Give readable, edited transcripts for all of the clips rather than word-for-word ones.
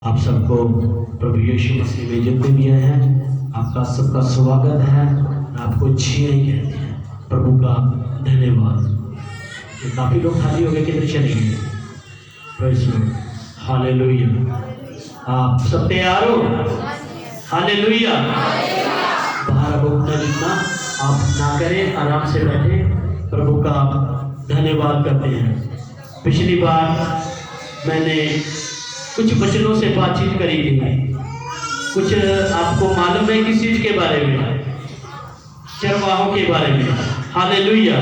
आप सबको प्रभु यीशु मसीह में जितने भी आए हैं आपका सबका स्वागत है। आपको जिया ही कहते हैं। प्रभु का धन्यवाद। ये काफ़ी लोग खाली हो गए, किधर चले गए? Praise Lord, hallelujah. आप सब तैयार हो? हालेलुया। बाहर अब उतना जितना आप ना करें, आराम से बैठे प्रभु का धन्यवाद करते हैं। पिछली बार मैंने कुछ वचनों से बातचीत करी थी। कुछ आपको मालूम है किस चीज के बारे में? चरवाहों के बारे में। हालेलुया।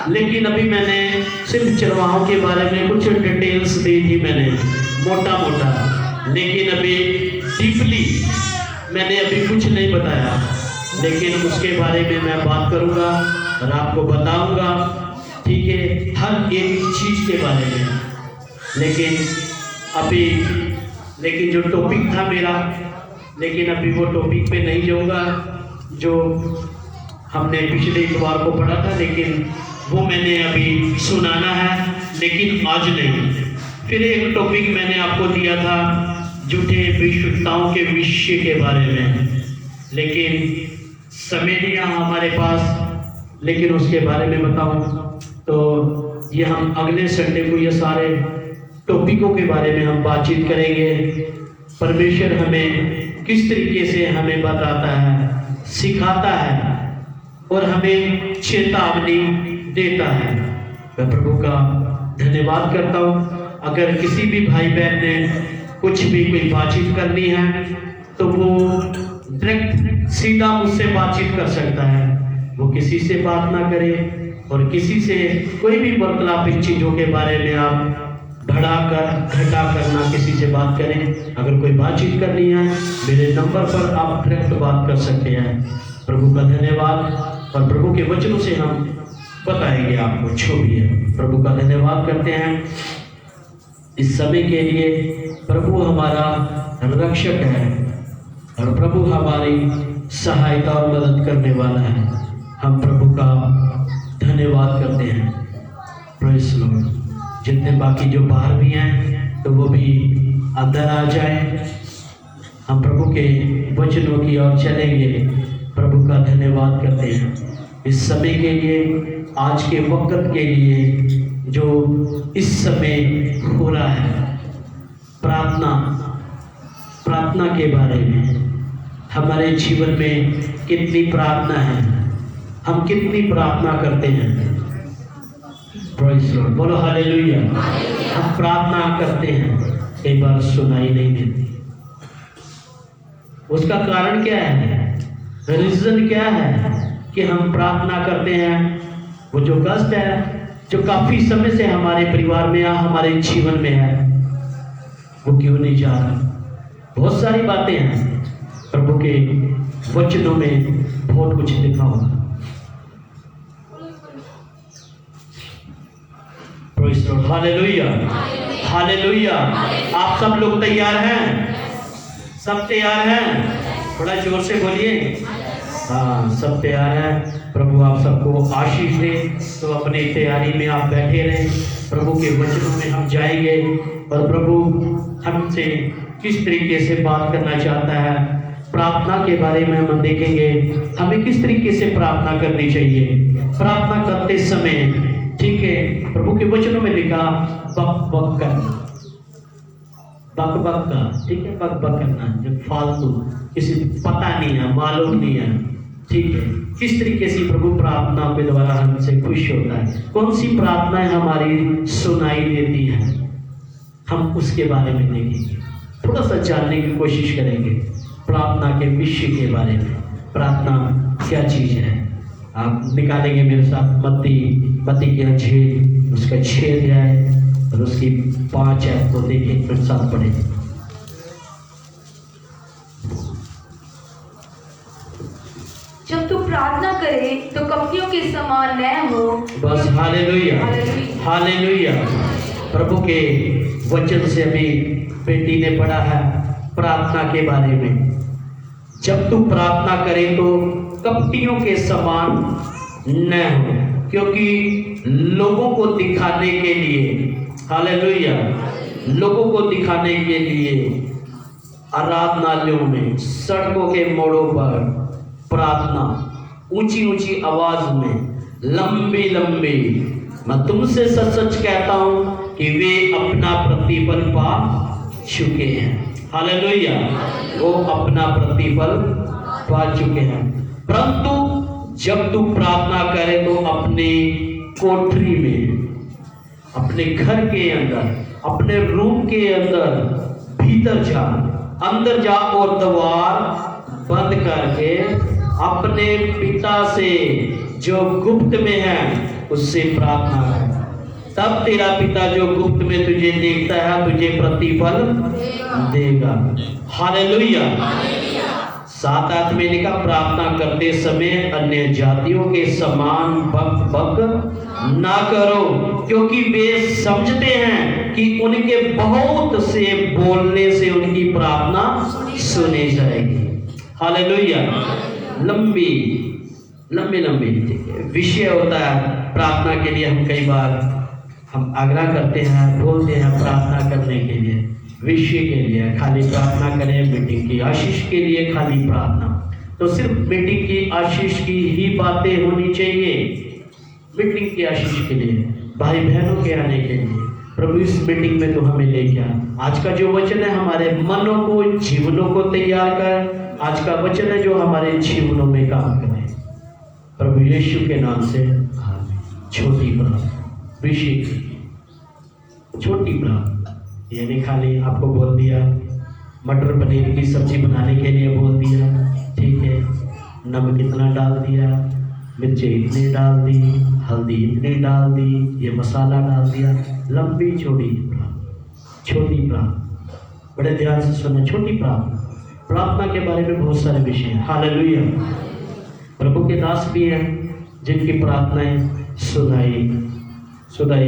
लेकिन अभी मैंने सिर्फ चरवाहों के बारे में कुछ डिटेल्स दी थी, मैंने मोटा मोटा, लेकिन अभी डीपली मैंने अभी कुछ नहीं बताया। लेकिन उसके बारे में मैं बात करूंगा और आपको बताऊंगा, ठीक है, हर एक चीज के बारे में। लेकिन जो टॉपिक था मेरा, लेकिन अभी वो टॉपिक पे नहीं जाऊंगा जो हमने पिछले इतवार को पढ़ा था, लेकिन वो मैंने अभी सुनाना है, लेकिन आज नहीं। फिर एक टॉपिक मैंने आपको दिया था झूठे भविष्यवक्ताओं के विषय के बारे में, लेकिन समय नहीं है हमारे पास। लेकिन उसके बारे में बताऊं तो ये हम अगले संडे को ये सारे टॉपिकों के बारे में हम बातचीत करेंगे। परमेश्वर हमें किस तरीके से हमें बताता है, सिखाता है और हमें चेतावनी देता है। मैं प्रभु का धन्यवाद करता हूँ। अगर किसी भी भाई बहन ने कुछ भी कोई बातचीत करनी है तो वो डायरेक्ट सीधा मुझसे बातचीत कर सकता है। वो किसी से बात ना करे और किसी से कोई भी वार्तालाप इन चीज़ों के बारे में आप बढ़ाकर घटा कर ना किसी से बात करें। अगर कोई बातचीत करनी है मेरे नंबर पर आप डायरेक्ट बात कर सकते हैं। प्रभु का धन्यवाद। और प्रभु के वचनों से हम बताएंगे आपको जो भी है। प्रभु का धन्यवाद करते हैं इस समय के लिए। प्रभु हमारा रक्षक है और प्रभु हमारी सहायता और मदद करने वाला है। हम प्रभु का धन्यवाद करते हैं। Praise Lord. जितने बाकी जो बाहर भी हैं तो वो भी अंदर आ जाए। हम प्रभु के वचनों की ओर चलेंगे। प्रभु का धन्यवाद करते हैं इस समय के लिए, आज के वक्त के लिए जो इस समय हो रहा है। प्रार्थना के बारे में, हमारे जीवन में कितनी प्रार्थना है, हम कितनी प्रार्थना करते हैं। प्रेज़ लॉर्ड, बोलो हालेलुया। हम प्रार्थना करते हैं, कई बार सुनाई नहीं देती। उसका कारण क्या है? रीजन क्या है कि हम प्रार्थना करते हैं? वो जो कष्ट है जो काफी समय से हमारे परिवार में या हमारे जीवन में है, वो क्यों नहीं जा रहा? बहुत सारी बातें हैं। प्रभु के वचनों में बहुत कुछ लिखा होगा। Hallelujah, hallelujah. आप सब लोग तैयार हैं? सब तैयार हैं? थोड़ा जोर से बोलिए। हाँ, सब तैयार हैं। प्रभु आप सबको आशीष दे। तो अपनी तैयारी में आप बैठे रहें। प्रभु के वचनों में हम जाएंगे और प्रभु हमसे किस तरीके से बात करना चाहता है। प्रार्थना के बारे में हम देखेंगे, हमें किस तरीके से प्रार्थना करनी चाहिए। प्रार्थना करते समय, ठीक है, प्रभु के वचनों में लिखा बक बक करना, बक बक का, ठीक है, बक बक करना जब फालतू किसी पता नहीं है, मालूम नहीं है, ठीक है। किस तरीके से प्रभु प्रार्थना के द्वारा हमसे खुश होता है, कौन सी प्रार्थनाएं हमारी सुनाई देती है, हम उसके बारे में देखेंगे। थोड़ा सा जानने की कोशिश करेंगे प्रार्थना के विषय के बारे में। प्रार्थना क्या चीज है? आप निकालेंगे मेरे साथ मत्ती की अंजील, उसका 6 अध्याय और उसकी 5 ऐप को देखें, मेरे साथ पढ़ें। जब तू प्रार्थना करे तो कपटियों के समान न हो। बस हालेलुया, हालेलुया। प्रभु के वचन से अभी बेटी ने पढ़ा है प्रार्थना के बारे में। जब तू प्रार्थना करे तो कपटियों के समान न हो, क्योंकि लोगों को दिखाने के लिए, हालेलुया, लोगों को दिखाने के लिए आराधनालयों में, सड़कों के मोड़ों पर प्रार्थना ऊंची ऊंची आवाज में, लंबी लंबी, मैं तुमसे सच सच कहता हूं कि वे अपना प्रतिफल पा चुके हैं। हालेलुया, वो अपना प्रतिफल पा चुके हैं। परंतु जब तू प्रार्थना करे तो अपनी कोठरी में, अपने घर के अंदर, अपने रूम के अंदर भीतर जा, अंदर जा और द्वार बंद करके अपने पिता से जो गुप्त में है उससे प्रार्थना कर। तब तेरा पिता जो गुप्त में तुझे देखता है तुझे प्रतिफल देगा। हालेलुया। 7 में लिखा, प्रार्थना करते समय अन्य जातियों के समान बक बक ना करो, क्योंकि वे समझते हैं कि उनके बहुत से बोलने से उनकी प्रार्थना सुनी जाएगी। हालेलुया। लंबी लंबी विषय होता है प्रार्थना के लिए। हम कई बार हम आग्रह करते हैं, बोलते हैं प्रार्थना करने के लिए, विषय के लिए खाली प्रार्थना करें, मीटिंग की आशीष के लिए खाली प्रार्थना। तो सिर्फ मीटिंग की आशीष की ही बातें होनी चाहिए। मीटिंग की आशीष के लिए, भाई बहनों के आने के लिए, प्रभु इस मीटिंग में तो हमें ले गया। आज का जो वचन है हमारे मनों को, जीवनों को तैयार कर। आज का वचन है जो हमारे जीवनों में काम करे। प्रभु यीशु के नाम से छोटी प्रार्थना, विषय की छोटी प्रार्थना, यानी खाली आपको बोल दिया मटर पनीर की सब्जी बनाने के लिए बोल दिया, ठीक है, नमक इतना डाल दिया, मिर्ची इतनी डाल दी, हल्दी इतनी डाल दी, ये मसाला डाल दिया। लंबी छोटी प्रार्थना, छोटी प्रार्थना, बड़े ध्यान से सुनना। छोटी प्रार्थना, प्रार्थना के बारे में बहुत सारे विषय हैं। हालेलुया। प्रभु के दास भी हैं जिनकी प्रार्थनाएं सुनाई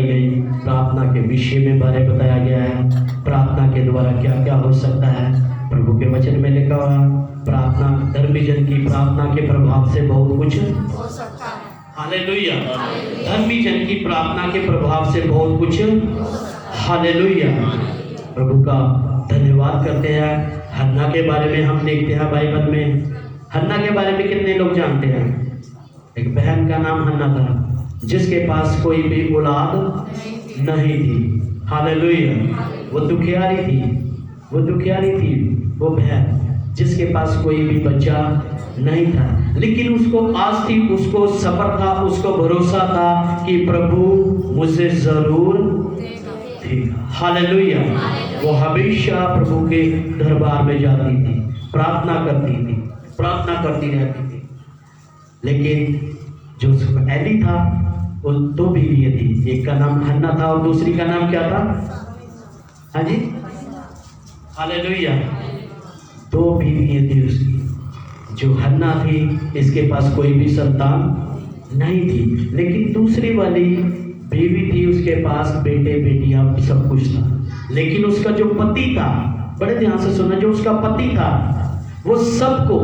गई। प्रार्थना के विषय में बारे बताया गया है, प्रार्थना के द्वारा क्या क्या हो सकता है। प्रभु के वचन में लिखा हुआ, प्रार्थना, धर्मी जन की प्रार्थना के प्रभाव से बहुत कुछ हो सकता है। हालेलुया। धर्मी जन की प्रार्थना के प्रभाव से बहुत कुछ। हालेलुया। प्रभु का धन्यवाद करते हैं। हन्ना के बारे में हम देखते हैं बाइबल में। हन्ना के बारे में कितने लोग जानते हैं? एक बहन का नाम हन्ना था जिसके पास कोई भी औलाद नहीं थी। हालेलुया। वो दुखियारी थी वो बहन जिसके पास कोई भी बच्चा नहीं था, लेकिन उसको आस थी, उसको सब्र था, उसको भरोसा था कि प्रभु मुझे जरूर देगा। हालेलुया। वो हमेशा प्रभु के दरबार में जाती थी, प्रार्थना करती रहती थी। लेकिन जो एली था वो 2 बीवियाँ थी, एक का नाम हन्ना था और दूसरी का नाम क्या था? हाँ जी, हालेलुया। 2 बीवियाँ थी उसकी। जो हन्ना थी इसके पास कोई भी संतान नहीं थी, लेकिन दूसरी वाली बीवी थी, उसके पास बेटे बेटियां सब कुछ था। लेकिन उसका जो पति था, बड़े ध्यान से सुनना, जो उसका पति था वो सबको,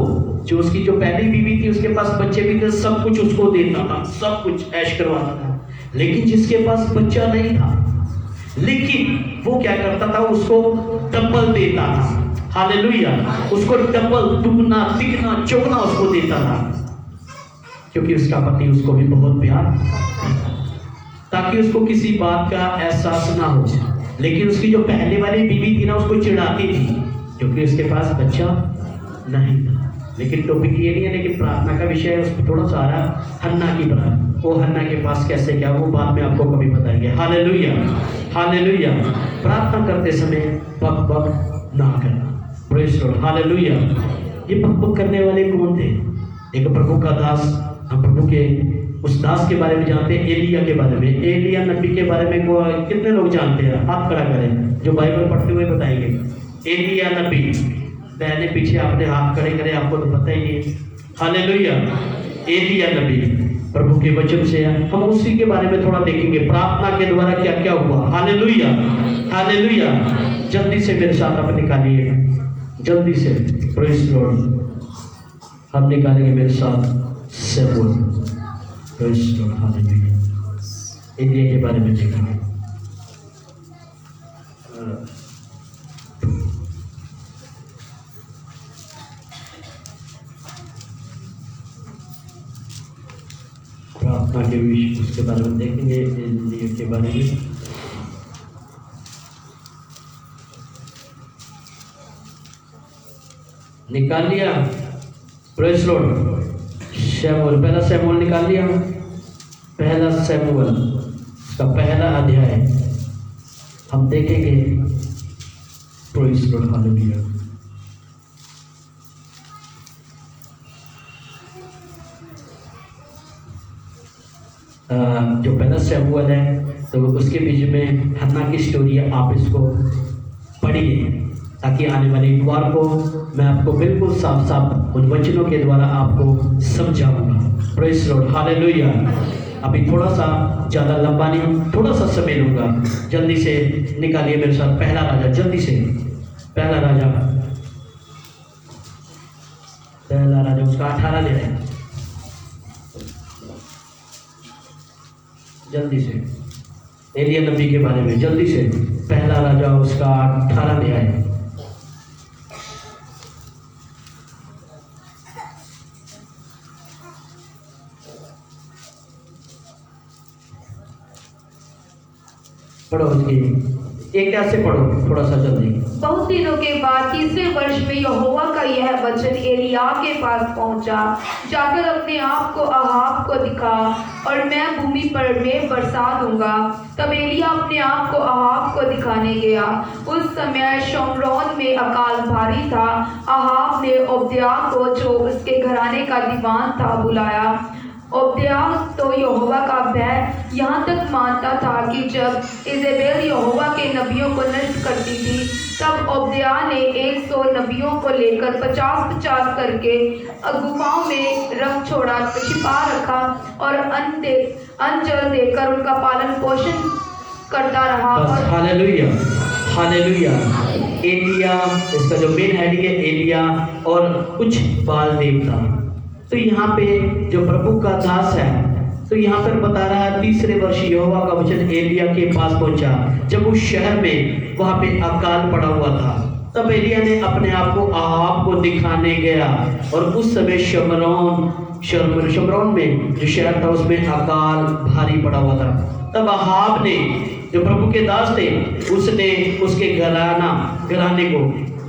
जो उसकी जो पहली बीवी थी उसके पास बच्चे भी थे, सब कुछ उसको देता था, सब कुछ ऐश करवाता था। लेकिन जिसके पास बच्चा नहीं था, लेकिन वो क्या करता था, उसको डबल देता था। हालेलुया। उसको डबल, दुगना, तिगना, चौगना उसको देता था, क्योंकि उसका पति उसको भी बहुत प्यार, ताकि उसको किसी बात का एहसास ना हो। लेकिन उसकी जो पहले वाली बीवी थी ना, उसको चिढ़ाती थी क्योंकि उसके पास बच्चा नहीं था। लेकिन टॉपिक ये नहीं है, लेकिन प्रार्थना का विषय है, उसमें थोड़ा सा आ रहा हन्ना की प्रार्थना। वो हन्ना के पास कैसे क्या, वो बाद में आपको कभी बताएंगे। हालेलुया। हालेलुया। प्रार्थना करते समय बक बक ना करना। Praise Lord. हालेलुया। ये बक बक करने वाले कौन थे? एक प्रभु का दास, हम प्रभु के उस दास के बारे में जानते हैं, एलिया के बारे में। एलिया नबी के बारे में कितने लोग जानते हैं? हाथ खड़ा करें जो बाइबल पढ़ते हुए बताएंगे। एलिया नबी, पहले पीछे आपने हाथ खड़े करे, आपको तो पता ही नहीं। हालेलुया। एलिया नबी, प्रभु के वचन से हम उसी के बारे में थोड़ा देखेंगे, प्रार्थना के द्वारा क्या क्या हुआ। हालेलुया। हालेलुया। जल्दी से मेरे साथ आप निकालिए, जल्दी से। Praise Lord. हम निकालेंगे मेरे साथ सेबुल। Praise Lord. हालेलुया। एलिया के बारे में देखेंगे। प्रार्थना के विषय उसके बारे में देखेंगे, एलिया के बारे में। निकाल लिया, प्रेज़ लॉर्ड। शमूएल, पहला शमूएल निकाल लिया, पहला शमूएल का पहला अध्याय हम देखेंगे। Praise Lord, hallelujah. जो पहला शमूएल है तो उसके बीच में हन्ना की स्टोरी है, आप इसको पढ़िए ताकि आने वाले इतवार को मैं आपको बिल्कुल साफ साफ उन वचनों के द्वारा आपको समझाऊंगा। Praise Lord, hallelujah. अभी थोड़ा सा ज़्यादा लंबा नहीं, थोड़ा सा समय लूँगा। जल्दी से निकालिए मेरे साथ पहला राजा, जल्दी से पहला राजा उसका 18 ले रहे, जल्दी से। एलिया नबी के बारे में जल्दी से, पहला राजा उसका 18 ले आए। पढ़ो उसकी एक से पढ़ो थोड़ा सा जल्दी। बहुत दिनों के बाद तीसरे वर्ष में यहोवा का यह वचन एलिया के पास पहुंचा, जाकर अपने आप को अहाब को दिखा और मैं भूमि पर में बरसा दूंगा। तब एलिया अपने आप को अहाब को दिखाने गया। उस समय शमरोन में अकाल भारी था। अहाब ने ओबद्याह को, जो उसके घराने का दीवान था, बुलाया। ओबद्याह तो यहोवा का भय यहाँ तक मानता था कि जब इजेबेल यहोवा के नबियों को नष्ट करती थी, तब ओबद्याह ने 100 नबियों को लेकर 50-50 करके गुफाओं में रख छोड़ा, छिपा रखा और अन्न जल देकर उनका पालन पोषण करता रहा। और हालेलुया, हालेलुया। एलिया, इसका जो मेन हेडिंग है एलिया और कुछ बाल देवता। तो यहाँ पे जो प्रभु का दास है, तो यहाँ पर बता रहा है तीसरे वर्ष यहोवा का वचन एलिया के पास पहुंचा। जब उस शहर में वहाँ पे अकाल पड़ा हुआ था, तब एलिया ने अपने आप को अहाब को दिखाने गया। और उस समय शमरोन में जो शहर था उसमें अकाल भारी पड़ा हुआ था। तब अहाब ने, जो प्रभु के दास थे, उसने उसके घराने को,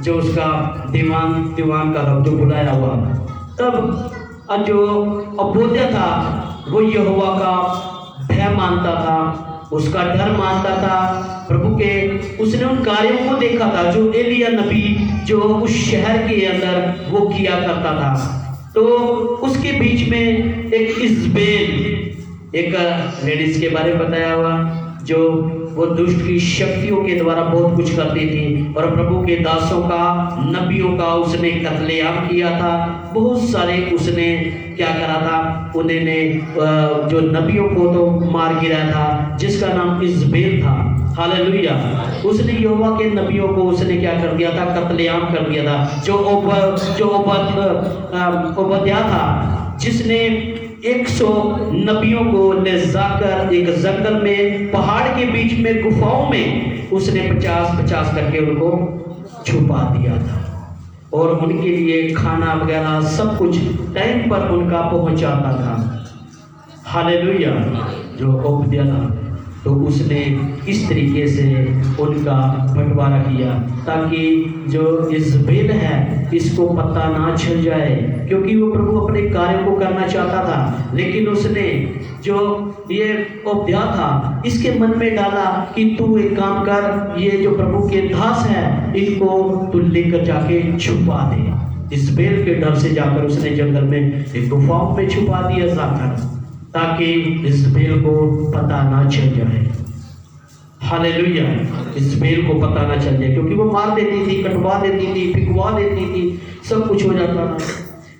जो उसका दीवान का जो बुलाया हुआ, तब जो ओबद्याह था वो यहोवा का भय मानता था, उसका डर मानता था प्रभु के। उसने उन कार्यों को देखा था जो एलिया नबी जो उस शहर के अंदर वो किया करता था। तो उसके बीच में एक इज़बेल, एक लेडीज के बारे में बताया हुआ, जो वो दुष्ट की शक्तियों के द्वारा बहुत कुछ करती थी और प्रभु के दासों का, नबियों का उसने कत्लेआम किया था। बहुत सारे उसने क्या करा था, उन्होंने जो नबियों को तो मार गिरा था, जिसका नाम इज़बेल था। हालेलुया। उसने यहोवा के नबियों को उसने क्या कर दिया था, कत्लेआम कर दिया था। जो ओबद्याह था, जिसने 100 नबियों को ले जाकर एक जंगल में, पहाड़ के बीच में, गुफाओं में उसने 50-50 करके उनको छुपा दिया था और उनके लिए खाना वगैरह सब कुछ टाइम पर उनका पहुंचाता था। हालेलुया। जो ओबद्याह था, तो उसने इस तरीके से उनका बंटवारा किया ताकि जो इज़बेल है इसको पता ना चल जाए, क्योंकि वो प्रभु अपने कार्य को करना चाहता था। लेकिन उसने जो ये ओबद्याह था, इसके मन में डाला कि तू एक काम कर, ये जो प्रभु के दास है इनको तू लेकर जाके छुपा दे। इज़बेल के डर से जाकर उसने जंगल में एक गुफाओं में छुपा दिया जाकर, ताकि इज़बेल को पता ना चल जाए। हालेलुया। इज़बेल को पता ना चल जाए, क्योंकि वो मार देती थी, कटवा देती थी, फिकवा देती थी, सब कुछ हो जाता था।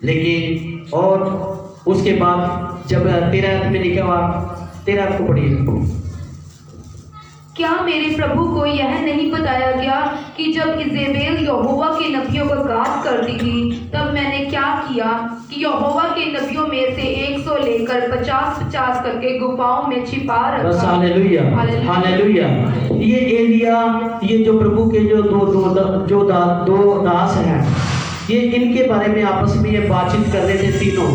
लेकिन और उसके बाद जब 13 में लिखा हुआ, 13 को पढ़िए। क्या मेरे प्रभु को यह नहीं बताया गया कि जब इजेबेल यहोवा के नबियों को घात करती थी, तब मैंने क्या किया कि यहोवा के नबियों में से 100 लेकर 50-50 करके गुफाओं में छिपा बस रखा। Hallelujah, hallelujah. ये एलिया, ये जो प्रभु के जो दो दास हैं, ये इनके बारे में आपस में ये बातचीत कर रहे थे तीनों।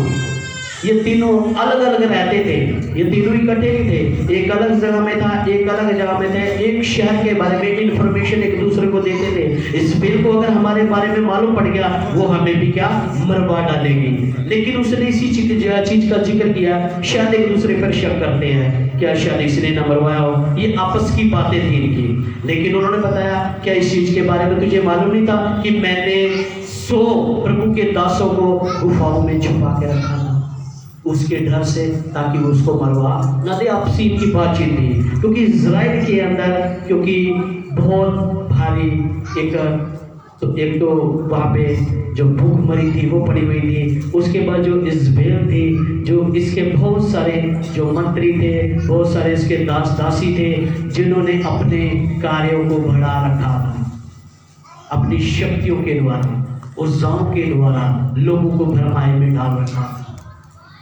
ये तीनों अलग अलग रहते थे, ये तीनों इकट्ठे नहीं थे। एक अलग जगह में था, एक अलग जगह में थे। एक शहर के बारे में इंफॉर्मेशन एक दूसरे को देते थे। इस बिल को अगर हमारे बारे में मालूम पड़ गया, वो हमें भी क्या मरवा डालेगी। लेकिन उसने इसी चीज का जिक्र किया। शायद एक दूसरे पर शक करते हैं, क्या शायद इसने न मरवाया हो। ये आपस की बातें थी इनकी। लेकिन उन्होंने बताया, क्या इस चीज के बारे में तुझे मालूम नहीं था कि मैंने 100 प्रभु के दासों को गुफाओं में छुपा के रखा था, उसके डर से, ताकि वो उसको मरवा न दे। आपसी इनकी बातचीत थी, क्योंकि इजराइल के अंदर क्योंकि बहुत भारी एक तो वहाँ पे जो भूखमरी थी वो पड़ी हुई थी। उसके बाद जो इजबेल थी, जो इसके बहुत सारे जो मंत्री थे, बहुत सारे इसके दासी थे, जिन्होंने अपने कार्यों को बढ़ा रखा था अपनी शक्तियों के द्वारा, उस के द्वारा लोगों को भरमाए में डाल रखा था।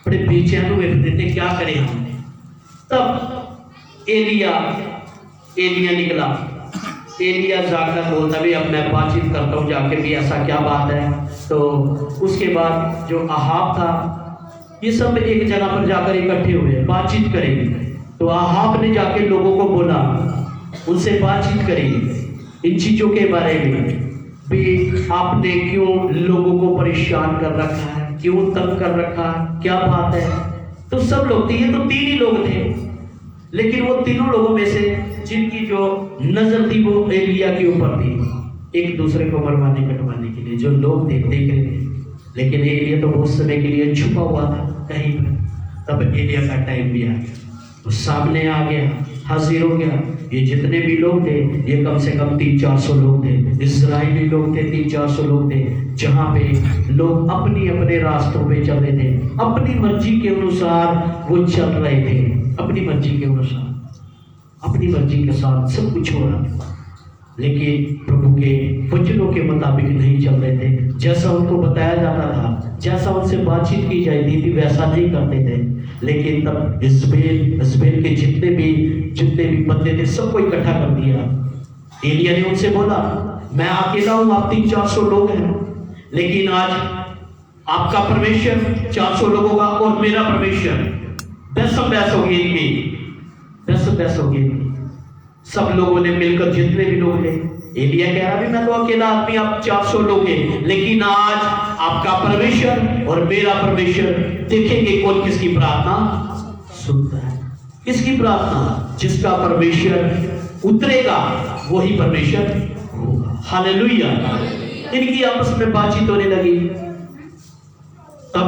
बड़े बेचैन हुए थे, क्या करें हम। तब एलिया निकला। एलिया जाकर बोलता, भी अब मैं बातचीत करता हूँ जाके भी, ऐसा क्या बात है। तो उसके बाद जो अहाब था, ये सब एक जगह पर जाकर इकट्ठे हुए, बातचीत करेंगे। तो अहाब ने जाके लोगों को बोला, उनसे बातचीत करेंगे इन चीजों के बारे में भी, आपने क्यों लोगों को परेशान कर रखा है, क्यों तंग कर रखा है, क्या बात है। तो सब लोग थे, ये तो 3 ही लोग थे, लेकिन वो तीनों लोगों में से जिनकी जो नजर थी वो एलिया के ऊपर थी, एक दूसरे को मरवाने कटवाने के लिए जो लोग देख रहे थे। लेकिन एलिया तो बहुत समय के लिए छुपा हुआ था कहीं पर। तब एलिया का टाइम भी आ गया, वो सामने आ गया, हाजिर हो गया। ये जितने भी लोग थे, ये कम से कम 300-400 लोग थे, इजराइली लोग थे, 300-400 लोग थे, जहाँ पे लोग अपनी अपने रास्तों पे चल रहे थे, अपनी मर्जी के अनुसार वो चल रहे थे, अपनी मर्जी के अनुसार, अपनी मर्जी के साथ सब कुछ हो रहा था। लेकिन प्रभु के वचनों के मुताबिक नहीं चल रहे थे। जैसा उनको बताया जाता था, जैसा उनसे बातचीत की जाती थी, वैसा नहीं करते थे। लेकिन तब इजबेल के जितने भी बंदे थे, सबको इकट्ठा कर दिया। एलिया ने उनसे बोला, मैं अकेला हूं, आप 300-400 लोग हैं, लेकिन आज आपका परमेश्वर 400 लोगों का और मेरा परमेश्वर, बहस होगी इनकी, बहस होगी। सब लोगों ने मिलकर, जितने भी लोग थे, एलिया कह रहा भी मैं तो अकेला आदमी, आप 400 लोग हैं, लेकिन आज आपका परमेश्वर और मेरा परमेश्वर, देखेंगे कौन किसकी प्रार्थना सुनता है। किसकी प्रार्थना? जिसका परमेश्वर उतरेगा वही परमेश्वर होगा। हालेलुया। इनकी आपस में बातचीत होने लगी। तब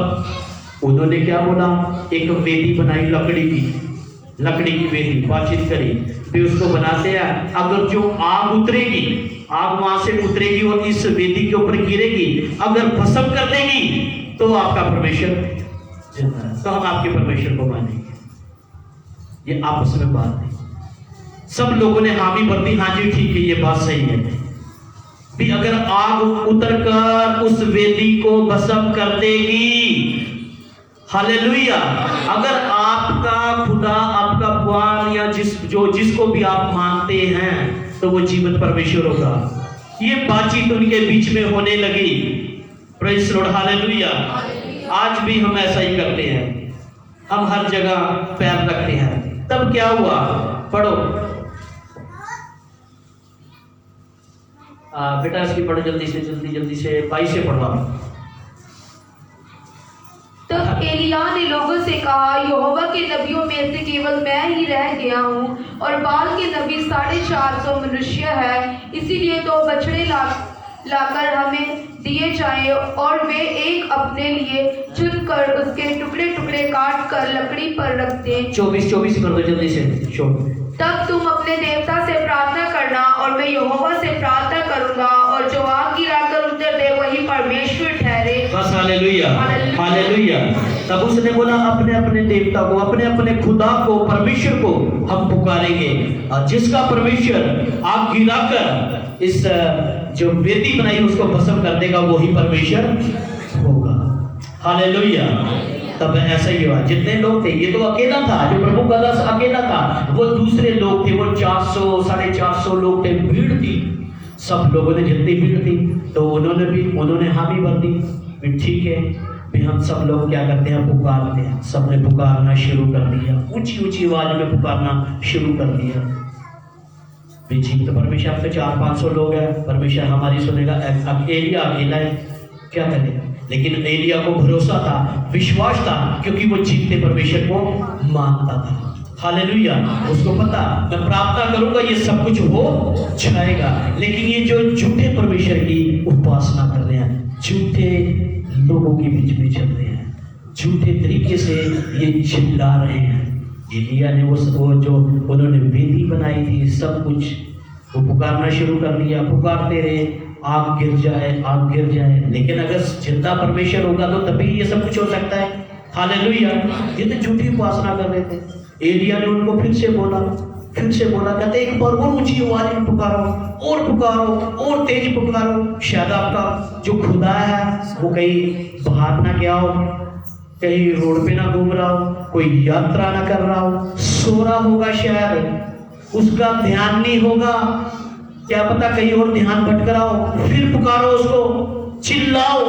उन्होंने क्या बोला, एक वेदी बनाई लकड़ी की वेदी, बातचीत करी। फिर उसको बनाते हैं, अगर जो आग उतरेगी, आग वहां से उतरेगी और इस वेदी के ऊपर गिरेगी, अगर भस्म कर देगी तो आपका परमेश्वर जिंदा है, तो हम आपके परमेश्वर को मानेंगे। ये आपस में बात है। सब लोगों ने हामी भर दी, हाँ जी ठीक है, ये बात सही है। भी अगर आग उतरकर उस वेदी को भस्म कर देगी, हालेलुया। अगर आपका खुदा, आपका भगवान या जिसको भी आप मानते हैं, तो वो जीवन परमेश्वर होगा। ये बातचीत उनके बीच में होने लगी। Praise the Lord, hallelujah. आज भी हम ऐसा ही करते हैं, हम हर जगह पैर रखते हैं। तब क्या हुआ, पढ़ो बेटा, इसकी पढ़ो जल्दी से 22 से पढ़वा। तब एलिया ने लोगों से कहा, यहोवा के नबियों में से केवल मैं ही रह गया हूँ, और बाल के नबी 450 मनुष्य है। इसीलिए तो बछड़े लाकर हमें दिए जाएं, और वे एक अपने लिए चुनकर उसके टुकड़े टुकड़े काट कर लकड़ी पर रख दें। 24 कर दो जल्दी से। तब तुम अपने देवता से प्रार्थना करना, और मैं यहोवा से प्रार्थना करूंगा, और जो आग गिराकर उत्तर दे वही परमेश्वर ठहरे। बस हालेलुया, हालेलुया। तब उसने बोला अपने अपने देवता को, अपने अपने खुदा को, परमेश्वर को हम पुकारेंगे, और जिसका परमेश्वर आग गिराकर इस जो वेदी बनाई उसको भस्म कर देगा, वही परमेश्वर होगा। हालेलुया। तब ऐसा ही हुआ, जितने लोग थे, ये तो अकेला था, जो प्रभु का दास अकेला था, वो दूसरे लोग थे, वो 400 450 लोग थे, भीड़ थी। सब लोगों ने जितनी भीड़ थी तो उन्होंने हामी भर दी, ठीक है भी हम सब लोग क्या करते हैं, पुकारते हैं। सबने पुकारना शुरू कर दिया, ऊंची ऊंची आवाज में पुकारना शुरू कर दिया। जी तो परमेश्वर, आप तो 400-500 लोग हैं, परमेश्वर हमारी सुनेगा। अब एलिया अकेला है, क्या करेगा? लेकिन एलिया को भरोसा था, विश्वास था, क्योंकि वो जीते परमेश्वर को मानता था। हालेलुया। उसको पता, मैं प्रार्थना करूंगा ये सब कुछ हो जाएगा। लेकिन ये जो झूठे परमेश्वर की उपासना कर रहे हैं, झूठे लोगों के बीच में चल रहे हैं, झूठे तरीके से ये चिल्ला रहे हैं। एलिया ने वो जो उन्होंने वेदी बनाई थी, सब कुछ वो पुकारना शुरू कर दिया, पुकारते रहे, आग गिर जाए, आग गिर जाए। लेकिन अगर जिंदा परमेश्वर होगा तो तभी ये सब कुछ हो सकता है। हालेलुया। ये तो झूठी उपासना कर रहे थे। एलिया ने उनको फिर से बोला, कहते एक बार और ऊंची आवाज में पुकारो, और पुकारो, और तेज पुकारो। शायद आपका जो खुदा है वो कहीं बाहर ना गया हो, कहीं रोड पे ना घूम रहा हो, कोई यात्रा ना कर रहा हो, सो रहा होगा, शायद उसका ध्यान नहीं होगा, क्या पता कहीं और ध्यान भटक रहा हो। फिर पुकारो उसको, चिल्लाओ।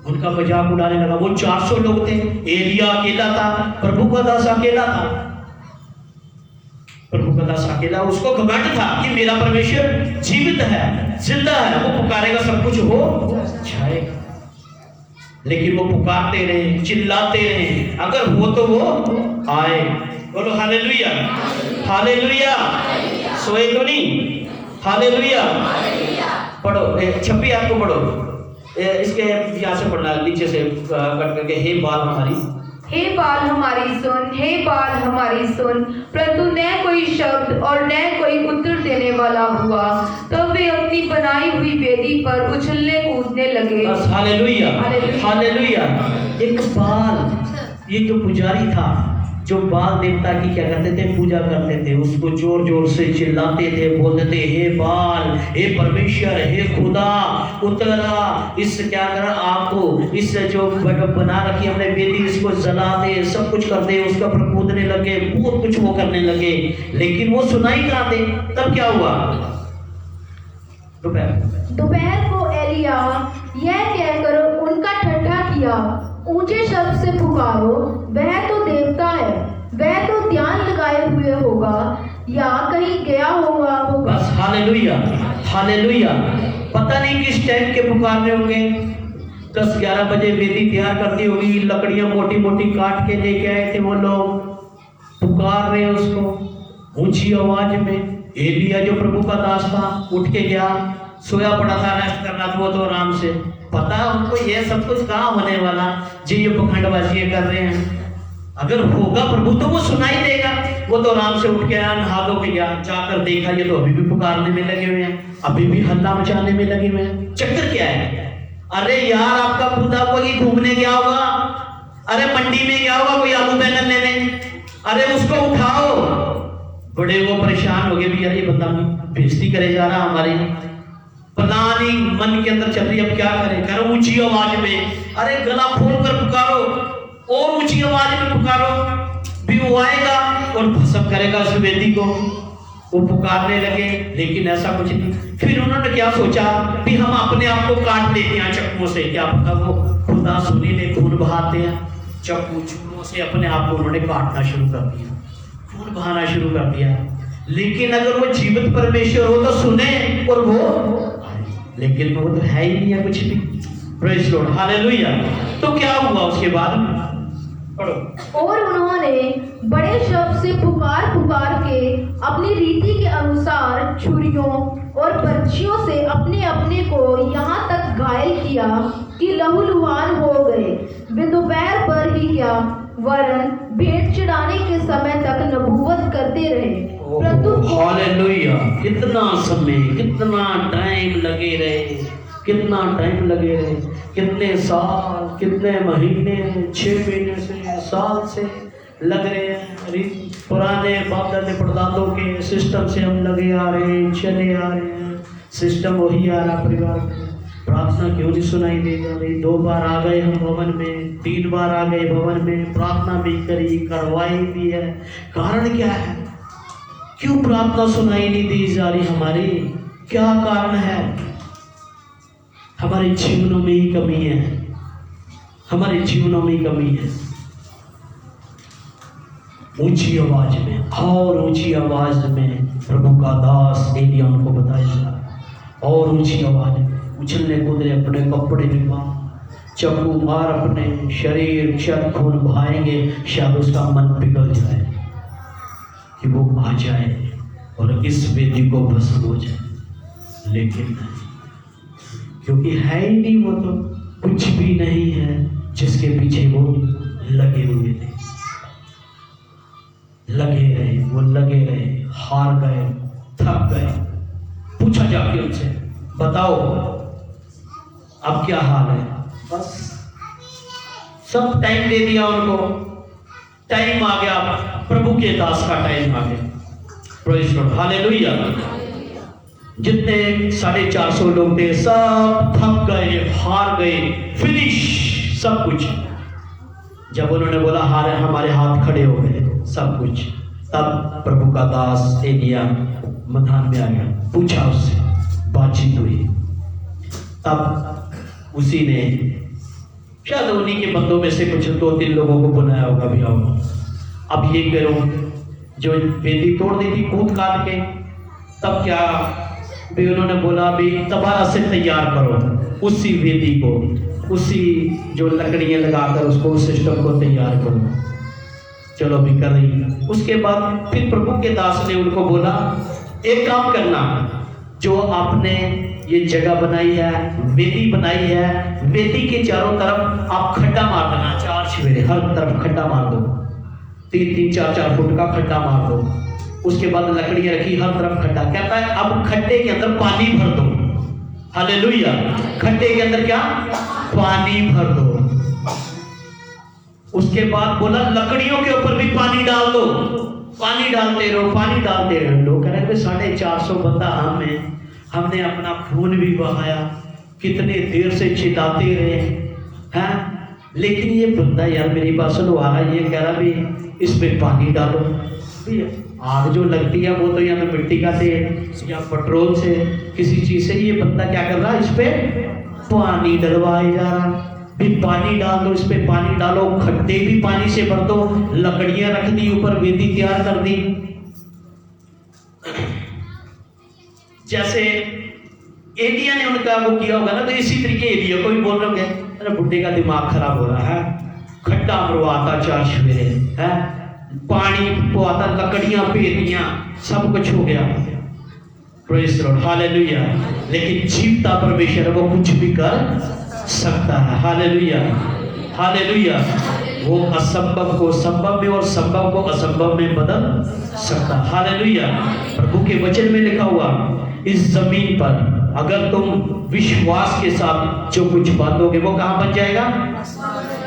उनका मजाक उड़ाने लगा। वो 400 लोग थे, एलिया अकेला था, प्रभु का दास अकेला था, प्रभु का दास अकेला। उसको घमंड था कि मेरा परमेश्वर जीवित है, जिंदा है, वो पुकारेगा सब कुछ हो जाएगा। लेकिन वो पुकारते रहे, चिल्लाते रहे, अगर हो तो वो आए। बोलो हालेलुया, हालेलुया। सोए तो नहीं? हालेलुया। पढ़ो 26 आपको पढ़ो, इसके यहाँ से पढ़ना, नीचे से कट करके, हे बाल हमारी, हे बाल हमारी सुन, हे बाल हमारी सुन। परंतु न कोई शब्द और न कोई उत्तर देने वाला हुआ। तब वे अपनी बनाई हुई वेदी पर उछलने कूदने लगे। Hallelujah, hallelujah. एक बाल, ये जो पुजारी था, जो बाल देवता की क्या करते थे, पूजा करते थे, उसको जोर जोर से चिल्लाते थे, बोलते थे हे बाल, हे परमेश्वर, हे खुदा, उतरा, इस क्या करा आपको, इस जो बना रखी हमने वेदी, इसको जला दे, सब कुछ कर दे। उसका पर कूदने लगे, बहुत कुछ वो करने लगे, लेकिन वो सुनाई कहाँ दे। तब क्या हुआ? दोपहर को एलिया यह कहकर उनका ठट्ठा किया, ऊंचे शब्द से पुकारो, वह तो देवता है, वह तो ध्यान लगाए हुए होगा या कहीं गया होगा। बस हालेलुया, हालेलुया। पता नहीं किस टाइम के पुकार रहे होंगे, 10-11 बजे वेदी तैयार करती होगी, लकड़ियां मोटी मोटी काट के लेके आए थे वो लोग, पुकार रहे उसको ऊंची आवाज में। एलिया जो प्रभु का दास था उठ के गया, सोया पड़ा था, रेस्ट करना था, वो तो आराम से, पता है उनको ये सब कुछ कहाँ होने वाला, जी ये पखंडबाजी कर रहे हैं। अगर होगा प्रभु तो वो सुनाई देगा। वो तो आराम से उठ के आया, नहा धो के गया, जाकर देखा ये तो अभी भी पुकारने में लगे हुए हैं, अभी भी हल्ला मचाने में लगे हुए हैं। चक्कर क्या है? अरे यार आपका खुदा कोई घूमने गया होगा, अरे मंडी में गया होगा कोई आलू बैंगन लेने, अरे उसको उठाओ। बड़े वो परेशान हो गए भी, अरे बंदा बेइज्जती करे जा रहा हमारी, पता नहीं मन के अंदर चल रही, अब क्या करें। करो ऊंची आवाज में, अरे गला खोल कर पुकारो, और ऊंची आवाज में पुकारो, भी वो आएगा और भस्म करेगा उस वेदी को। वो पुकारने लगे, लेकिन ऐसा कुछ नहीं। फिर उन्होंने क्या सोचा कि हम अपने आप को काट लेते हैं चक्कू से, क्या पता वो खुदा सुनी ले खून बहाते हैं, चक्कू चूड़ों से अपने आप को उन्होंने काटना शुरू कर दिया, खून बहाना शुरू कर दिया। लेकिन अगर वो जीवित परमेश्वर हो तो सुने और वो, लेकिन वो तो है ही नहीं है कुछ भी। Praise Lord, hallelujah. तो क्या हुआ उसके बाद? पढ़ो। और उन्होंने बड़े शब्द से पुकार के अपनी रीति के अनुसार छुरियों और बर्छियों से अपने अपने को यहाँ तक घायल किया कि लहूलुहान हो गए। वे दोपहर पर ही क्या वरन भेंट चढ़ाने के समय तक नबूवत करते रहे। परंतु हालेलुया, कितना समय, कितना टाइम लगे रहे, कितना टाइम लगे रहे, कितने साल, कितने महीने, 6 महीने से, साल से लग रहे हैं। पुराने बाप दादे परदादों के सिस्टम से हम लगे आ रहे हैं, चले आ रहे हैं, सिस्टम वही आ रहा परिवार में। प्रार्थना क्यों नहीं सुनाई दे रही? 2 बार आ गए हम भवन में, 3 बार आ गए भवन में, प्रार्थना भी करी, करवाई भी है, कारण क्या है? क्यों प्रार्थना सुनाई नहीं दी जा रही हमारी? क्या कारण है? हमारे जीवनों में ही कमी है, हमारे जीवनों में ही कमी है। ऊंची आवाज में और ऊंची आवाज में प्रभु का दास एलिय्याह उनको बताया जा रहा है। और ऊंची आवाज में उछलने कूदने, अपने कपड़े में चाकू मार अपने शरीर चर खून बहाएंगे, शायद उसका मन पिघल जाए कि वो आ जाए और इस वेदी को भस्म हो जाए। लेकिन नहीं, क्योंकि है ही नहीं, वो तो कुछ भी नहीं है जिसके पीछे वो लगे हुए थे। लगे रहे, वो लगे रहे, हार गए, थक गए। पूछा जाके उनसे, बताओ अब क्या हाल है? बस सब टाइम दे दिया उनको, टाइम आ गया, प्रभु के दास का टाइम आ गया। Praise God, hallelujah. जितने 450 लोग थे सब थक गए, हार गए, फिनिश सब कुछ। जब उन्होंने बोला हार, हमारे हाथ खड़े हो गए सब कुछ, तब प्रभु का दास एलिय्याह मैदान में आ गया। पूछा उससे, बातचीत हुई। तब उसी ने शायद उन्हीं के बंदों में से कुछ 2-3 लोगों को बुलाया होगा, भी आओ अब ये करो। जो वेदी तोड़ दी थी कूद काट के, तब क्या भी उन्होंने बोला भी दोबारा से तैयार करो उसी वेदी को, उसी जो लकड़ियाँ लगाकर उसको, उस सिस्टम को तैयार करो। चलो भी कर रही। उसके बाद फिर प्रभु के दास ने उनको बोला, एक काम करना, जो आपने ये जगह बनाई है, वेदी बनाई है, वेदी के चारों तरफ आप खड्डा मार देना, 4 चफेरे हर तरफ खड्डा मार दो, 3-3, 4-4 फुट का खड्डा मार दो। उसके बाद लकड़ियां रखी, हर तरफ खड्डा। कहता है अब खड्डे के अंदर पानी भर दो। हालेलुया। खड्डे के अंदर क्या? पानी भर दो। उसके बाद बोला लकड़ियों के ऊपर भी पानी डाल दो। पानी डालते रहो, पानी डालते रहो। लोग कह रहे 450 बंदा हम हैं, हमने अपना खून भी बहाया, कितने देर से चिल्लाते रहे हैं, लेकिन ये बंदा यार मेरी बात सुनो आ रहा, ये कह रहा भी इस पे पानी डालो। आग जो लगती है वो तो या तो मिट्टी का तेल या पेट्रोल से, किसी चीज से, ये बंदा क्या कर रहा है, इस पे पानी डलवाया जा रहा है। भी पानी डाल दो, इस पे पानी डालो, खड्डे भी पानी से भर दो, लकड़ियां रख दी, ऊपर वेदी तैयार कर दी। जैसे एलिय्याह ने उनका वो किया होगा ना, तो इसी तरीके एलिय्याह को भी बोल रहे हैं, अरे बुड्ढे का दिमाग खराब हो रहा है, खड्डा मरवाता 4 चफेरे है, पानी पवाता, लकड़ियां पेटियां, सब कुछ हो गया। Praise God, hallelujah. लेकिन जीवता परमेश्वर वो कुछ भी कर सकता है। Hallelujah, hallelujah. वो असंभव को संभव में और संभव को असंभव में बदल सकता है। हालेलुया। प्रभु के वचन में लिखा हुआ, इस जमीन पर अगर तुम विश्वास के साथ जो कुछ बांधोगे वो कहां बन जाएगा?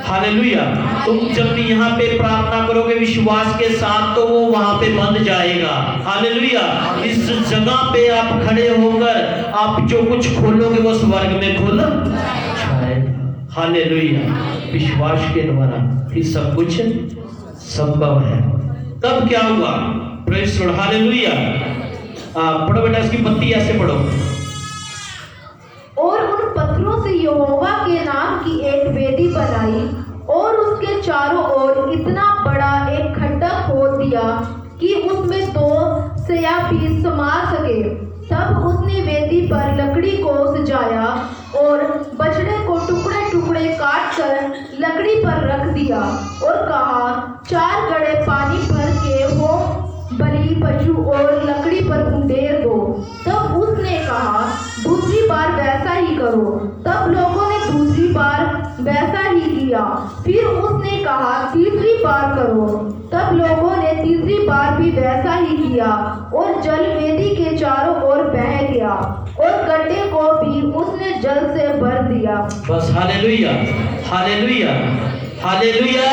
हालेलुया। तुम जब भी यहाँ पे प्रार्थना करोगे विश्वास के साथ, तो वो वहां पे बंध जाएगा। हालेलुया। इस जगह पे आप खड़े होकर आप जो कुछ खोलोगे वो स्वर्ग में खुल जाएगा। हालेलुया। विश्वास के द्वारा ही सब कुछ संभव है। तब क्या हुआ? Praise God, hallelujah. पढ़ो बेटा, इसकी पत्ती ऐसे पढ़ो। और उन पत्थरों से यहोवा के नाम की एक वेदी बनाई और उसके चारों ओर इतना बड़ा एक खड्डा खोद दिया कि उसमें 2 सया भी समा सके। तब उसने वेदी पर लकड़ी को सजाया और बछड़े को टुकड़े टुकड़े काट कर लकड़ी पर रख दिया और कहा, 4 गड़े पानी भर के वो बलि पशु और लकड़ी पर उंडेल दो। तब उसने कहा, दूसरी बार वैसा ही करो। तब लोगों ने दूसरी बार वैसा ही किया। फिर उसने कहा, तीसरी बार करो। तब लोगों ने तीसरी बार भी वैसा ही किया और जल वेदी के चारों ओर बह गया। और गड्ढे को भी उसने जल से भर दिया। बस हालेलुया, हालेलुया, हालेलुया।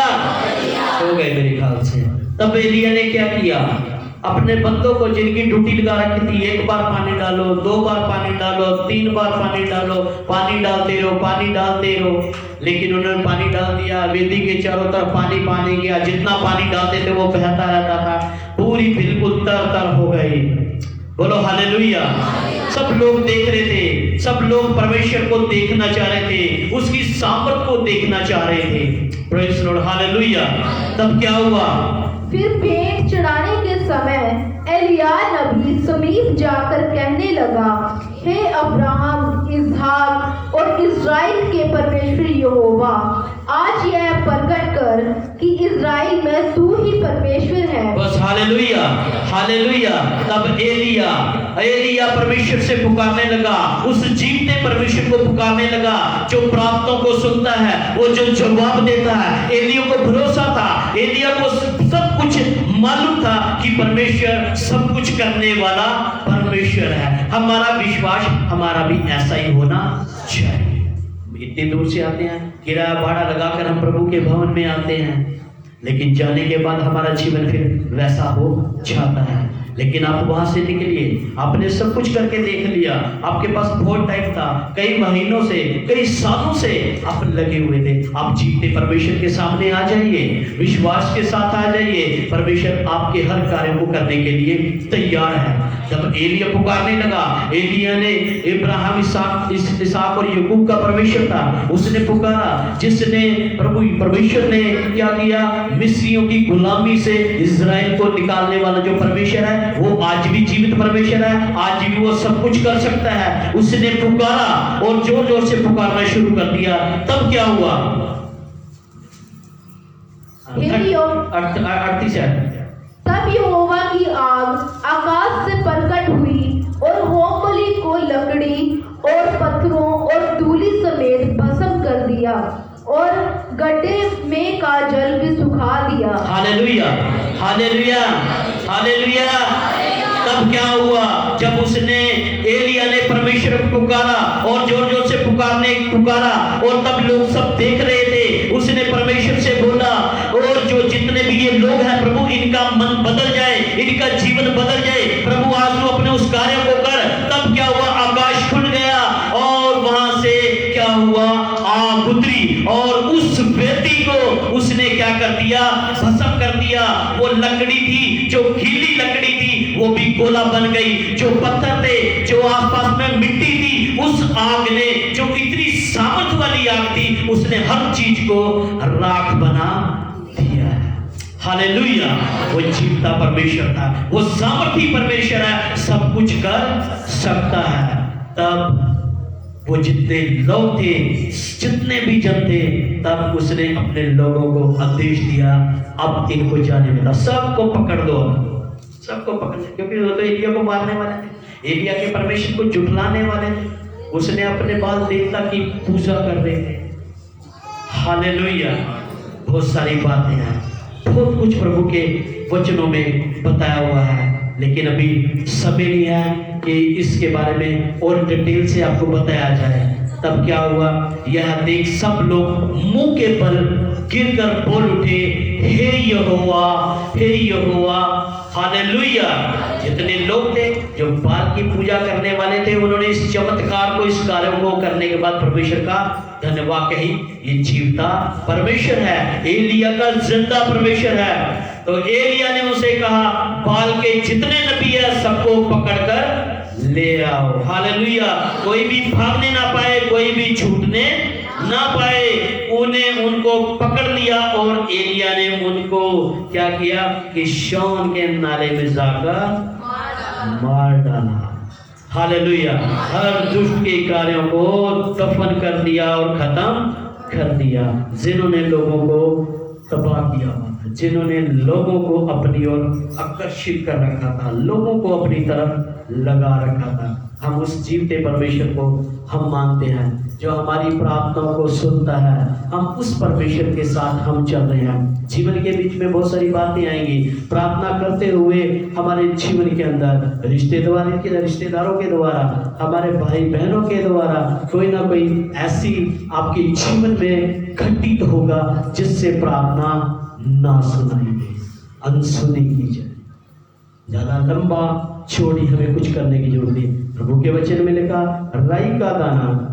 हो गए मेरे ख्याल से। तब एलिया ने क्या किया? अपने बंदों को जिनकी ड्यूटी लगा रखी थी, 1 बार पानी डालो, 2 बार पानी डालो, 3 बार पानी डालो, पानी डालते रहो, पानी डालते रहो। लेकिन उन्होंने पानी डाल दिया, वेदी के चारों तरफ पानी पानी गया, जितना पानी डालते थे वो बहता रहता था, पूरी बिल्कुल तर तर हो गई। बोलो हालेलुया। सब लोग देख रहे थे, सब लोग परमेश्वर को देखना चाह रहे थे, उसकी सामर्थ को देखना चाह रहे थे। Praise Lord, hallelujah. तब क्या हुआ? फिर भेंट चढ़ाने के समय एलिया नबी समीप जाकर कहने लगा, हे अब्राहम, इसहाक और इस्राएल के परमेश्वर यहोवा, आज यह प्रकट कर कि इस्राएल में तू ही परमेश्वर है। बस हालेलुया, हालेलुया। तब एलिया परमेश्वर से पुकारने लगा, उस जीवते परमेश्वर को पुकारने लगा जो प्रार्थनाओं को सुनता है, वो जो जवाब देता है। एलिया को भरोसा था, एलिया को सब कुछ मालूम था कि परमेश्वर सब कुछ करने वाला परमेश्वर है। हमारा विश्वास हमारा भी ऐसा ही होना चाहिए। इतनी दूर से आते हैं, किराया भाड़ा लगाकर हम प्रभु के भवन में आते हैं, लेकिन जाने के बाद हमारा जीवन फिर वैसा हो जाता है। लेकिन आप वहां से निकलिए, आपने सब कुछ करके देख लिया, आपके पास बहुत टाइम था, कई महीनों से, कई सालों से आप लगे हुए थे। आप जीते परमेश्वर के सामने आ जाइए, विश्वास के साथ आ जाइए। परमेश्वर आपके हर कार्य को करने के लिए तैयार है। जब एलिया पुकारने लगा, एलिया ने इब्राहिम, इसहाक और याकूब का परमेश्वर था, उसने पुकारा, जिसने परमेश्वर ने क्या किया? मिस्रियों की गुलामी से इजराइल को निकालने वाला जो परमेश्वर है, वो आज भी जीवित परमेश्वर है, आज भी वो सब कुछ कर सकता है। उसने पुकारा और जोर जोर से पुकारना शुरू कर दिया। तब क्या हुआ? 38 है। तब यहोवा की आग आकाश से प्रकट हुई और होमबलि को लकड़ी और पत्थरों और धूलि समेत भस्म कर दिया और गड्ढे में का जल भी सुखा दिया। Hallelujah, hallelujah, hallelujah. तब क्या हुआ? जब उसने, एलिया ने परमेश्वर को पुकारा और जोर जोर से पुकारा और तब लोग सब देख रहे थे, उसने परमेश्वर से बोला, और जो जितने भी ये लोग हैं प्रभु, इनका मन बदल जाए, इनका जीवन बदल जाए, प्रभु आज तू अपने उस कार्य को कर। तब क्या हुआ? आकाश खुल गया और वहां से क्या हुआ? आग उतरी और उस व्यक्ति को उसने क्या कर दिया? भस्म कर दिया। वो लकड़ी थी, जो गीली लकड़ी थी, वो भी गोला बन गई। जो पत्थर थे, जो आसपास में मिट्टी थी, उस आग ने, जो इतनी सामर्थ वाली आग थी, उसने हर चीज को राख बना दिया। हालेलुया। वो जीवता परमेश्वर था, वो सामर्थी परमेश्वर है, सब कुछ कर सकता है। तब वो जितने लोग थे, जितने भी जन थे, तब उसने अपने लोगों को आदेश दिया, अब इनको जाने में था, सबको पकड़ दो, सबको पकड़, क्योंकि वो तो एलिया को मारने वाले थे, एलिया के परमेश्वर को जुटलाने वाले थे। उसने अपने बाल देवता की पूजा कर रहे थे। हालेलुया। बहुत सारी बातें हैं, बहुत कुछ प्रभु के वचनों में बताया हुआ है, लेकिन अभी समय नहीं है कि इसके बारे में और डिटेल से आपको बताया जाए। तब क्या हुआ? यह देख सब लोग मुंह के बल गिरकर बोल उठे, हे यहोवा, हे यहोवा। हालेलुया। जितने लोग थे जो बाल की पूजा करने वाले थे, उन्होंने इस चमत्कार को, इस कार्य को करने के बाद परमेश्वर का धन्यवाद कही। ये जीवता परमेश्वर है, एलिया का जिंदा परमेश्वर है। तो एलिया ने उसे कहा, बाल के जितने नबी है सबको पकड़कर ले आओ। हालेलुया। कोई भी भागने ना पाए, कोई भी छूटने ना पाए। उनको पकड़ लिया और एलिया ने उनको क्या किया कि शौन के नाले में जाकर मार डाला। हालेलुया। हर दुष्ट के कार्यों को दफन कर दिया और खत्म कर दिया, जिन्होंने लोगों को तबाह किया, जिन्होंने लोगों को अपनी ओर आकर्षित कर रखा था, लोगों को अपनी तरफ लगा रखा था। हम उस जीवते परमेश्वर को हम मांगते हैं, जो हमारी प्रार्थनाओं को सुनता है, हम उस परमेश्वर के साथ हम चल रहे हैं। जीवन के बीच में बहुत सारी बातें आएंगी, प्रार्थना करते हुए हमारे जीवन के अंदर रिश्तेदारों के द्वारा, हमारे भाई बहनों के द्वारा कोई ना कोई ऐसी आपके जीवन में घटित होगा जिससे प्रार्थना ना सुनाई दे, अनसुनी की जाए। ज़्यादा लंबा चौड़ी हमें कुछ करने की जरूरत नहीं। प्रभु के वचन में लिखा, राई का दाना,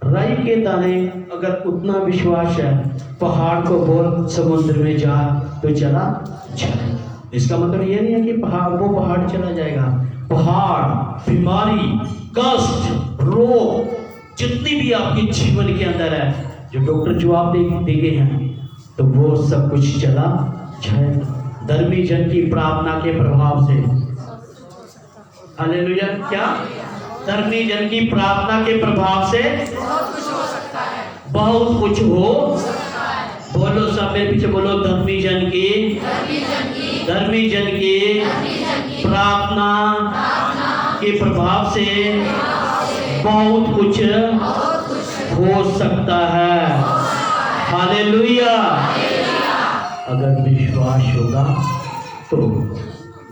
राई के दाने अगर उतना विश्वास है, पहाड़ को बोल समुद्र में जा तो चला जाए। इसका मतलब ये नहीं है कि पहाड़ चला जाएगा। पहाड़, बीमारी, कष्ट, रोग, जितनी भी आपके जीवन के अंदर है, जो डॉक्टर जवाब देंगे हैं, तो वो सब कुछ चला जाएगा। धर्मी जन की प्रार्थना के प्रभाव से, हालेलुया, क्या धर्मी जन की प्रार्थना के प्रभाव से बहुत कुछ हो। बोलो सब मेरे पीछे बोलो, धर्मी जन की प्रार्थना के प्रभाव से बहुत कुछ हो सकता है। हालेलुया। अगर विश्वास होगा तो,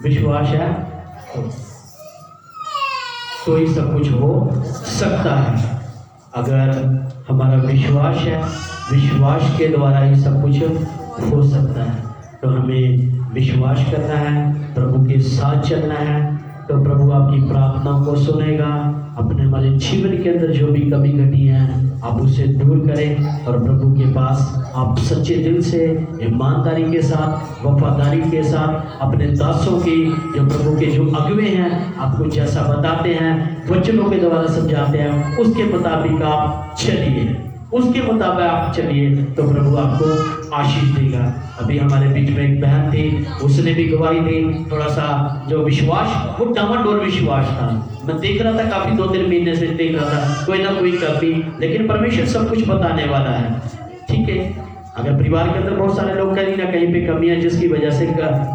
विश्वास है तो ही सब कुछ हो सकता है। अगर हमारा विश्वास है, विश्वास के द्वारा ही सब कुछ हो सकता है। तो हमें विश्वास करना है, प्रभु के साथ चलना है, तो प्रभु आपकी प्रार्थनाओं को सुनेगा। अपने हमारे जीवन के अंदर जो भी कमी घटी है आप उसे दूर करें और प्रभु के पास आप सच्चे दिल से, ईमानदारी के साथ, वफादारी के साथ अपने दासों की, जो प्रभु के जो अगुवे हैं, आपको जैसा बताते हैं, वचनों के द्वारा समझाते हैं, उसके मुताबिक आप चलिए, उसके मुताबिक आप चलिए, तो प्रभु आपको आशीष देगा। अभी हमारे बीच में एक बहन थी, उसने भी गवाही दी। थोड़ा सा जो विश्वास, वो डामाडोल विश्वास था। मैं देख रहा था, काफी 2-3 महीने से देख रहा था, कोई ना कोई कमी, लेकिन परमेश्वर सब कुछ बताने वाला है। ठीक है, अगर परिवार के अंदर बहुत सारे लोग कहीं ना कहीं पे कमियां, जिसकी वजह से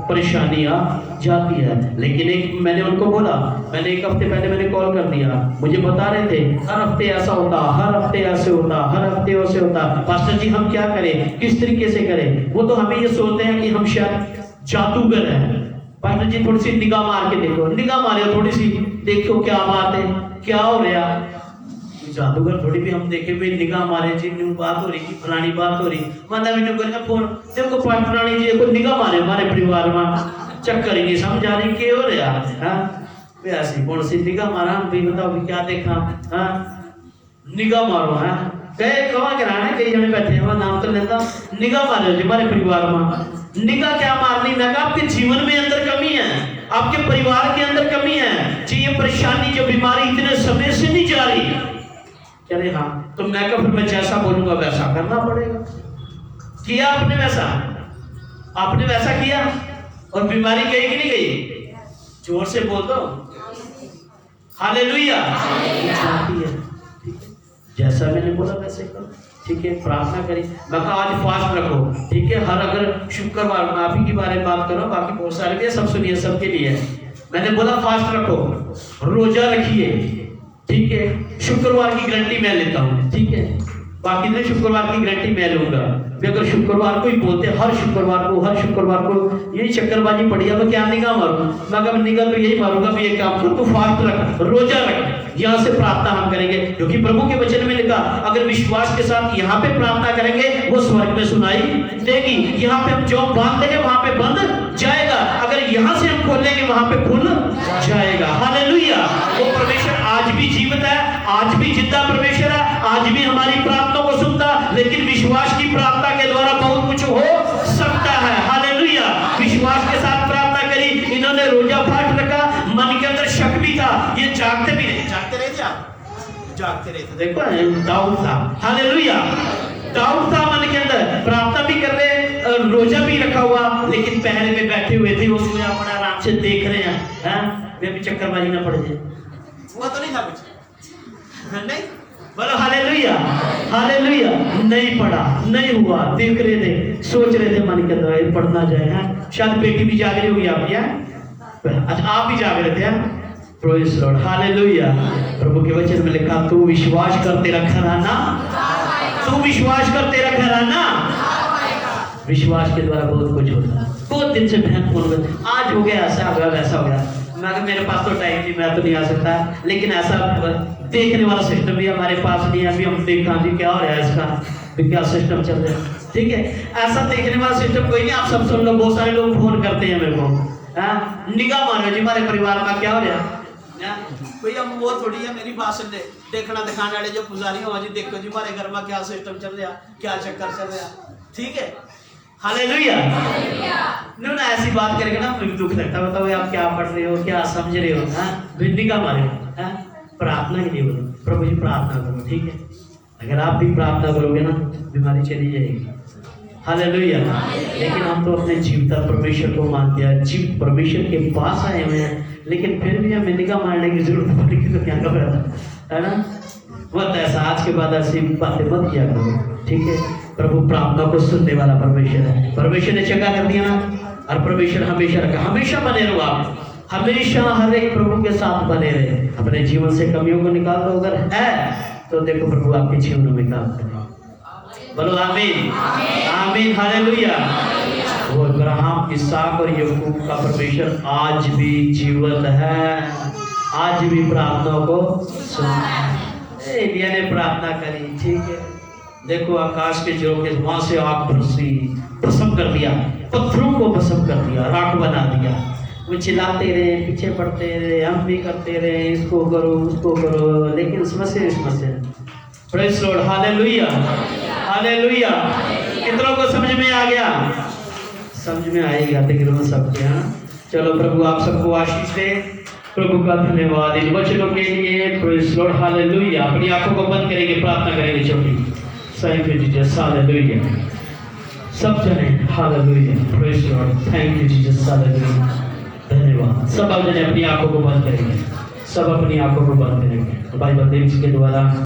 परेशानी आ जाती है, लेकिन एक मैंने उनको बोला, मैंने 1 हफ्ते पहले मैंने कॉल कर दिया, मुझे बता रहे थे हर हफ्ते ऐसा होता, हर हफ्ते ऐसे होता, हर हफ्ते ऐसे होता। पास्टर जी हम क्या करें, किस तरीके से करें? वो तो हमें ये सोचते हैं कि हम शायद जादूगर हैं। पास्टर जी थोड़ी सी निगाह मार के देखो, निगाह मारे थोड़ी सी, देखो क्या बात है, क्या हो रहा। जादूगर थोड़ी भी हम देखे भी निगाह मारे जी, बात हो रही कि फलानी बात हो रही, माता भी करके फोन देखो फलानी जी को निगाह मारे हमारे परिवार में चक्कर ही समझा रही के हो रहा है। ऐसी कौन सी निगाह मारा, हम भी बताओ भी क्या देखा। निगाह मारो है, कहे कहाँ के रहना, कई जने बैठे हैं, नाम तो लेता, निगाह मारे हमारे परिवार में। निगाह क्या मारनी, मैं कहा आपके जीवन में अंदर कमी है, आपके परिवार के अंदर कमी है जी, ये परेशानी जो बीमारी इतने समय से नहीं जा रही। कह रहे हाँ, तो मैं कहा फिर मैं जैसा बोलूंगा वैसा करना पड़ेगा। किया आपने वैसा, आपने वैसा किया और बीमारी गई कि नहीं गई? जोर से बोल दो हालेलुया। जैसा मैंने बोला वैसे करो, ठीक है। प्रार्थना करें, मैं कहा आज फास्ट रखो, ठीक है। हर अगर शुक्रवार, मैं आप ही के बारे में बात करो, बाकी बहुत सारे भी सब सुनिए, सबके लिए मैंने बोला फास्ट रखो, रोजा रखिए, ठीक है। शुक्रवार की गारंटी मैं लेता हूँ, ठीक है। बाकी दिन शुक्रवार की गारंटी मैं लूंगा। अगर शुक्रवार को ही बोलते हर शुक्रवार को यही चक्करबाजी पड़ी है, मैं क्या निगाह मारूं? मैं कब निगाह तो यही मारूंगा भी एक काम कर, तू फास्ट रख, रोजा रख। यहाँ से प्रार्थना हम करेंगे, क्योंकि प्रभु के वचन में लिखा अगर विश्वास के साथ यहाँ पे प्रार्थना करेंगे वो स्वर्ग में सुनाई देगी। यहाँ पे हम जो बांध देंगे वहां पे बंद जाएगा, अगर यहाँ से हम खोलेंगे वहां पे खुल जाएगा। हालेलुया। वो परमेश्वर आज भी जीवित है, आज भी जिंदा परमेश्वर है, आज भी हमारी प्रार्थनाओं को सुनता, लेकिन विश्वास की प्रार्थना के द्वारा बहुत कुछ हो सकता है। हालेलुया। विश्वास के साथ प्रार्थना करी, इन्होंने रोजा फास्ट रखा, मन के अंदर शक भी था, ये जागते भी नहीं, जागते रहे थे आप, जागते रहे थे। देखो डाउट था, हालेलुया, डाउट था मन के अंदर, प्रार्थना भी कर रहे, रोजा भी रखा हुआ, लेकिन पहले में बैठे हुए थे, उसमें अपना आराम से देख रहे हैं, वे भी चक्करबाजी ना पड़ जाए। हुआ तो नहीं था कुछ, नहीं बोलो हालेलुया, हालेलुया। नहीं पड़ा, नहीं हुआ, देख रहे थे, सोच रहे थे मन के अंदर पढ़ना जाए। शायद बेटी भी जाग रही होगी आपकी, अच्छा आप भी जाग रहे थे, प्रेज़ लॉर्ड, हालेलुया। प्रभु के वचन में लिखा, तू विश्वास करते रखा रहना, तू विश्वास करते रखा रहना। विश्वास के द्वारा बहुत कुछ होता है। बहुत दिन से बहन फोन कर, आज हो गया ऐसा हो गया वैसा हो गया, मैं कहा मेरे पास तो टाइम नहीं, मैं तो नहीं आ सकता, लेकिन ऐसा देखने वाला सिस्टम भी हमारे पास नहीं है। अभी हम देखा जी क्या हो रहा है इसका, भी क्या सिस्टम चल रहा है, ठीक है। ऐसा देखने वाला सिस्टम कोई नहीं, आप सब सुन लो। बहुत सारे लोग फोन करते हैं मेरे को, निगाह मारो जी हमारे परिवार में क्या हो रहा है। कोई अब वो थोड़ी है मेरी बात सुन ले, देखना दिखाने वाले जो पुजारी हो जी, देखो जी हमारे घर में क्या सिस्टम चल रहा, क्या चक्कर चल रहा, ठीक है, हालेलुया। ना ऐसी बात करेंगे ना मुझे दुख लगता है। बताओ आप क्या पढ़ रहे हो, क्या समझ रहे हो, भिंडी का मारे हो, प्रार्थना ही नहीं बोलो, प्रभु जी प्रार्थना करो, ठीक है। अगर आप भी प्रार्थना करोगे ना बीमारी चली जाएगी, हालेलुया। लेकिन हम तो अपने जीवता परमेश्वर को मानते हैं, जीव परमेश्वर के पास आए हुए हैं, लेकिन फिर भी हमें निगाह मारने की जरूरत पड़ेगी तो क्या करें, है ना। मत ऐसा आज के बाद ऐसी बातें मत किया करो, ठीक है। प्रभु प्रार्थना को सुनने वाला परमेश्वर है। परमेश्वर ने जगह कर दिया ना, और परमेश्वर हमेशा रखा। हमेशा बने रहो आप, हमेशा हर एक प्रभु के साथ बने रहे। अपने जीवन से कमियों को निकाल दो, अगर है तो देखो प्रभु आपके जीवन में काम करेगा। बोलो आमीन, आमीन, हालेलुया। वो अब्राहम, इसहाक और याकूब का परमेश्वर आज भी जीवित है, आज भी प्रार्थना को सुनता है। एलिया ने प्रार्थना करी, ठीक है। देखो आकाश के झरोखे वहां से आग बरसी, भस्म कर दिया, पत्थरों को भस्म कर दिया, राख बना दिया। वो चिल्लाते रहे, पीछे पड़ते रहे, हम भी करते रहे, इसको करो उसको करो, लेकिन समस्या प्रेज़ लॉर्ड, हालेलुया, हालेलुया। कितनों को समझ में आ गया? समझ में आएगा तकरीबन सबके। हाँ, चलो प्रभु आप सबको आशीष दे। प्रभु का धन्यवाद इन वचनों के लिए, प्रेज़ लॉर्ड, हालेलुया। अपनी आंखों को बंद करेंगे, प्रार्थना करेंगे छोटी। Thank you Jesus, hallelujah. सब जने hallelujah, praise Lord, thank you Jesus, hallelujah, धन्यवाद। सब जने अपनी आंखों को बंद करेंगे, सब अपनी आंखों को बंद करेंगे। बाइबल देव जी के द्वारा